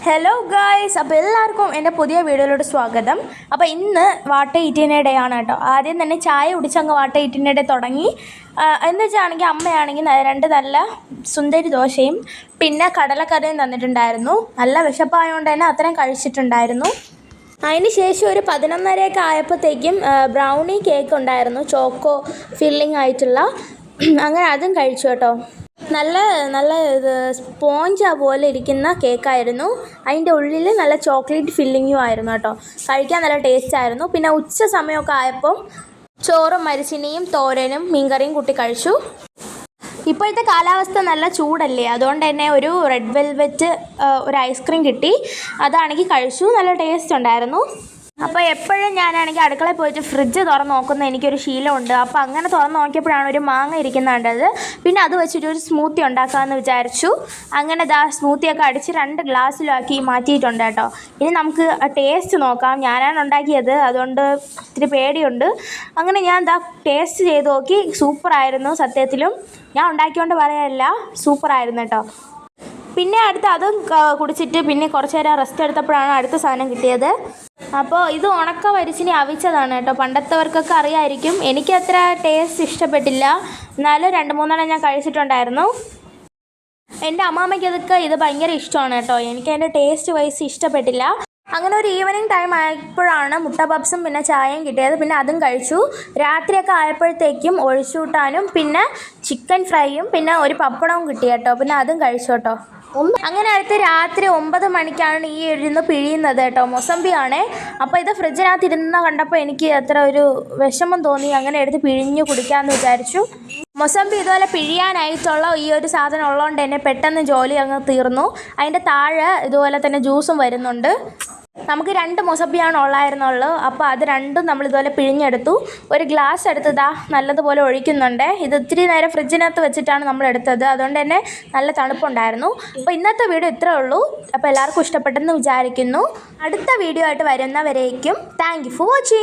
Hello guys, അപ്പോൾ എല്ലാവർക്കും എൻ്റെ പുതിയ വീഡിയോയിലോട്ട് സ്വാഗതം. അപ്പോൾ ഇന്ന് വാട്ട ഈറ്റിൻ്റെ ഡേ ആണ് കേട്ടോ. ആദ്യം തന്നെ ചായ കുടിച്ചങ്ങ് വാട്ട ഈറ്റിൻ്റെ ഡേ തുടങ്ങി. എന്ന് വെച്ചാണെങ്കിൽ അമ്മയാണെങ്കിൽ രണ്ട് നല്ല സുന്ദരി ദോശയും പിന്നെ കടലക്കറിയും തന്നിട്ടുണ്ടായിരുന്നു. നല്ല വിശപ്പായതുകൊണ്ട് തന്നെ അത്രയും കഴിച്ചിട്ടുണ്ടായിരുന്നു. അതിന് ശേഷം ഒരു 11:30 ആയപ്പോഴത്തേക്കും ബ്രൗണി കേക്ക് ഉണ്ടായിരുന്നു, ചോക്കോ ഫില്ലിംഗ് ആയിട്ടുള്ള. അങ്ങനെ അതും കഴിച്ചു കേട്ടോ. നല്ല ഇത് സ്പോഞ്ച പോലെ ഇരിക്കുന്ന കേക്കായിരുന്നു. അതിൻ്റെ ഉള്ളിൽ നല്ല ചോക്ലേറ്റ് ഫില്ലിങ്ങും ആയിരുന്നു കേട്ടോ. കഴിക്കാൻ നല്ല ടേസ്റ്റ് ആയിരുന്നു. പിന്നെ ഉച്ച സമയമൊക്കെ ആയപ്പോൾ ചോറും മരിച്ചിനിയും തോരനും മീൻകറിയും കൂട്ടി കഴിച്ചു. ഇപ്പോഴത്തെ കാലാവസ്ഥ നല്ല ചൂടല്ലേ, അതുകൊണ്ട് തന്നെ ഒരു റെഡ് വെൽവെറ്റ് ഒരു ഐസ്ക്രീം കിട്ടി. അതാണെങ്കിൽ കഴിച്ചു, നല്ല ടേസ്റ്റ് ഉണ്ടായിരുന്നു. അപ്പോൾ എപ്പോഴും ഞാനാണെങ്കിൽ അടുക്കളയിൽ പോയിട്ട് ഫ്രിഡ്ജ് തുറന്ന് നോക്കുന്ന എനിക്കൊരു ശീലമുണ്ട്. അപ്പോൾ അങ്ങനെ തുറന്ന് നോക്കിയപ്പോഴാണ് ഒരു മാങ്ങ ഇരിക്കുന്നത് കണ്ടത്. പിന്നെ അത് വെച്ചിട്ട് ഒരു സ്മൂത്തി ഉണ്ടാക്കാമെന്ന് വിചാരിച്ചു. അങ്ങനെ സ്മൂത്തിയൊക്കെ അടിച്ച് 2 ഗ്ലാസ്സിലാക്കി മാറ്റിയിട്ടുണ്ട് കേട്ടോ. ഇനി നമുക്ക് ടേസ്റ്റ് നോക്കാം. ഞാനാണ് ഉണ്ടാക്കിയത്, അതുകൊണ്ട് ഇത്തിരി പേടിയുണ്ട്. അങ്ങനെ ഞാൻ ടേസ്റ്റ് ചെയ്ത് നോക്കി. സൂപ്പറായിരുന്നു. സത്യത്തിലും ഞാൻ ഉണ്ടാക്കിയോണ്ട് പറയല്ല, സൂപ്പറായിരുന്നു കേട്ടോ. പിന്നെ അതും കുടിച്ചിട്ട് പിന്നെ കുറച്ച് നേരം റെസ്റ്റ് എടുത്തപ്പോഴാണ് അടുത്ത സാധനം കിട്ടിയത്. അപ്പോൾ ഇത് ഉണക്ക മരിച്ചിനി അവിച്ചതാണ് കേട്ടോ. പണ്ടത്തെവർക്കൊക്കെ അറിയാമായിരിക്കും. എനിക്കത്ര ടേസ്റ്റ് ഇഷ്ടപ്പെട്ടില്ല, എന്നാലും 2-3 ഞാൻ കഴിച്ചിട്ടുണ്ടായിരുന്നു. എൻ്റെ അമ്മാമ്മയ്ക്ക് ഇത് ഭയങ്കര ഇഷ്ടമാണ് കേട്ടോ. എനിക്ക് അതിൻ്റെ ടേസ്റ്റ് വൈസ് ഇഷ്ടപ്പെട്ടില്ല. അങ്ങനെ ഒരു ഈവനിങ് ടൈം ആയപ്പോഴാണ് മുട്ട പപ്സും പിന്നെ ചായയും കിട്ടിയത്. പിന്നെ അതും കഴിച്ചു. രാത്രിയൊക്കെ ആയപ്പോഴത്തേക്കും ഒഴിച്ചുകൂട്ടാനും പിന്നെ ചിക്കൻ ഫ്രൈയും പിന്നെ ഒരു പപ്പടവും കിട്ടി കേട്ടോ. പിന്നെ അതും കഴിച്ചു കേട്ടോ. അങ്ങനെ രാത്രി 9 മണിക്കാണ് ഈ ഇരുന്ന് പിഴിയുന്നത് കേട്ടോ. മൊസംബിയാണേ. അപ്പോൾ ഇത് ഫ്രിഡ്ജിനകത്ത് ഇരുന്ന് കണ്ടപ്പോൾ എനിക്ക് അത്ര ഒരു വിഷമം തോന്നി. അങ്ങനെ എടുത്ത് പിഴിഞ്ഞ് കുടിക്കാമെന്ന് വിചാരിച്ചു. മൊസംബി ഇതുപോലെ പിഴിയാനായിട്ടുള്ള ഈ ഒരു സാധനം ഉള്ളതുകൊണ്ട് തന്നെ പെട്ടെന്ന് ജോലി അങ്ങ് തീർന്നു. അതിൻ്റെ താഴെ ഇതുപോലെ തന്നെ ജ്യൂസും വരുന്നുണ്ട്. നമുക്ക് 2 മൊസംബിയാണ് ഉള്ളായിരുന്നുള്ളൂ. അപ്പോൾ അത് രണ്ടും നമ്മൾ ഇതുപോലെ പിഴിഞ്ഞെടുത്തു. ഒരു ഗ്ലാസ് എടുത്തതാ നല്ലതുപോലെ ഒഴിക്കുന്നുണ്ട്. ഇത് ഇത്തിരി നേരം ഫ്രിഡ്ജിനകത്ത് വെച്ചിട്ടാണ് നമ്മൾ എടുത്തത്, അതുകൊണ്ട് തന്നെ നല്ല തണുപ്പുണ്ടായിരുന്നു. അപ്പോൾ ഇന്നത്തെ വീഡിയോ ഇത്രേ ഉള്ളൂ. അപ്പോൾ എല്ലാവർക്കും ഇഷ്ടപ്പെട്ടെന്ന് വിചാരിക്കുന്നു. അടുത്ത വീഡിയോ ആയിട്ട് വരുന്നവരേക്കും താങ്ക് യു ഫോർ വാച്ചിങ്.